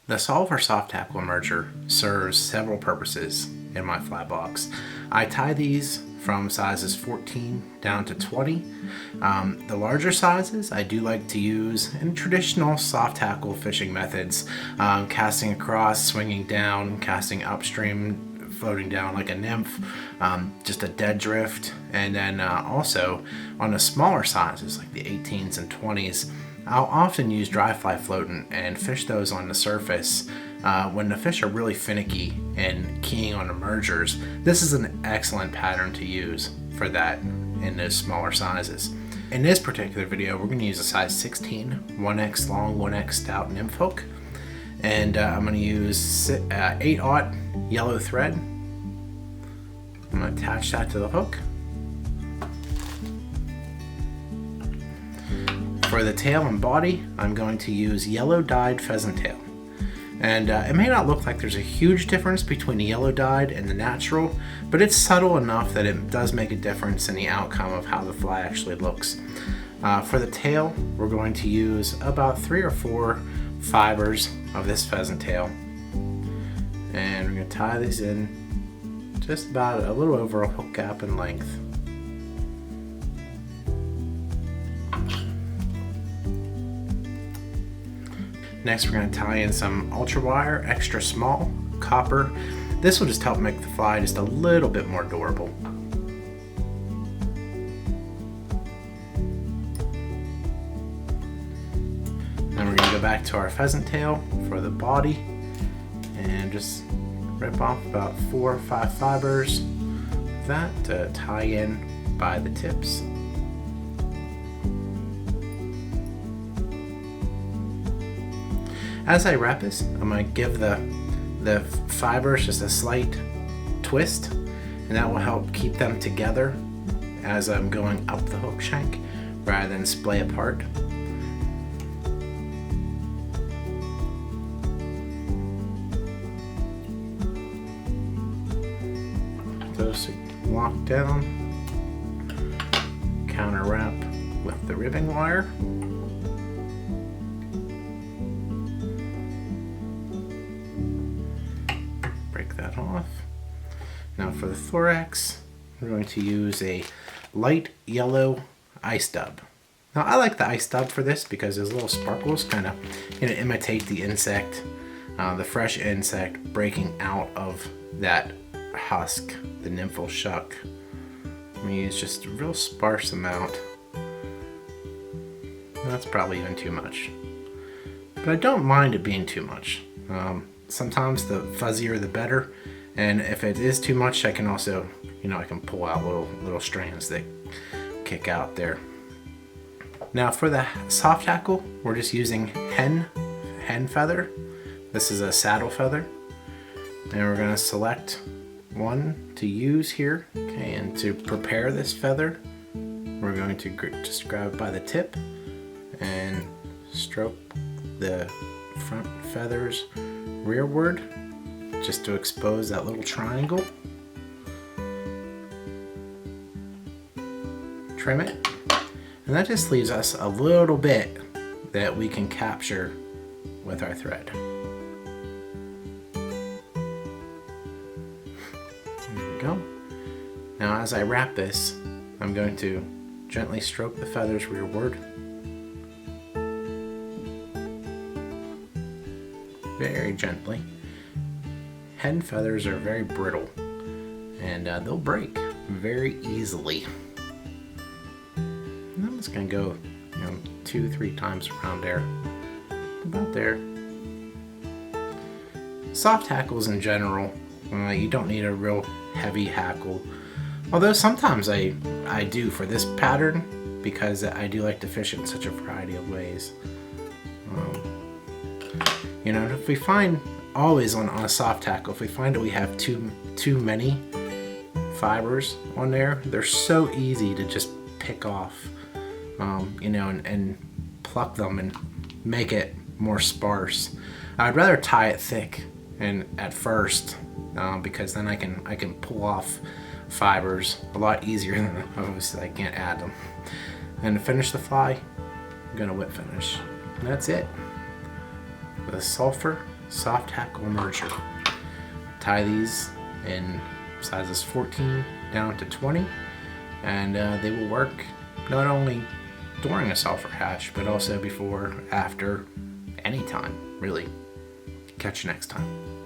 The Sulphur Soft Hackle Emerger serves several purposes in my fly box. I tie these from sizes 14 down to 20. The larger sizes I do like to use in traditional soft hackle fishing methods, casting across, swinging down, casting upstream, floating down like a nymph, just a dead drift, and then also on the smaller sizes like the 18s and 20s, I'll often use dry fly floatant and fish those on the surface when the fish are really finicky and keying on emergers. This is an excellent pattern to use for that in those smaller sizes. In this particular video, we're going to use a size 16, 1x long, 1x stout nymph hook. And I'm going to use 8/0 yellow thread. I'm going to attach that to the hook. For the tail and body, I'm going to use yellow dyed pheasant tail. And it may not look like there's a huge difference between the yellow dyed and the natural, but it's subtle enough that it does make a difference in the outcome of how the fly actually looks. For the tail, we're going to use about 3 or 4 fibers of this pheasant tail. And we're going to tie these in just about a little over a hook gap in length. Next, we're going to tie in some ultra wire, extra small, copper. This will just help make the fly just a little bit more durable. Then we're going to go back to our pheasant tail for the body and just rip off about 4 or 5 fibers of that to tie in by the tips. As I wrap this, I'm going to give the fibers just a slight twist, and that will help keep them together as I'm going up the hook shank rather than splay apart. Those are locked down, counter wrap with the ribbing wire. Break that off. Now for the thorax, we're going to use a light yellow ice dub. Now I like the ice dub for this because those little sparkles kind of imitate the insect, the fresh insect breaking out of that husk, the nymphal shuck. I'm going to use just a real sparse amount. That's probably even too much, but I don't mind it being too much. Sometimes the fuzzier the better, and if it is too much, I can also, I can pull out little strands that kick out there. Now for the soft hackle, we're just using hen feather. This is a saddle feather, and we're going to select one to use here. Okay, and to prepare this feather, we're going to just grab it by the tip and stroke the front feathers rearward just to expose that little triangle. Trim it, and that just leaves us a little bit that we can capture with our thread. There we go. Now as I wrap this, I'm going to gently stroke the feathers rearward. Very gently. Hen feathers are very brittle and they'll break very easily. And I'm just going to go 2-3 times around there, about there. Soft hackles in general, you don't need a real heavy hackle, although sometimes I do for this pattern because I do like to fish it in such a variety of ways. If we find always on a soft hackle, if we find that we have too many fibers on there, they're so easy to just pick off, and pluck them and make it more sparse. I'd rather tie it thick and at first, because then I can pull off fibers a lot easier than obviously I can't add them. And to finish the fly, I'm gonna whip finish. And that's it. The Sulphur Soft Hackle Emerger. Tie these in sizes 14 down to 20, and they will work not only during a sulfur hatch, but also before, after, anytime, really. Catch you next time.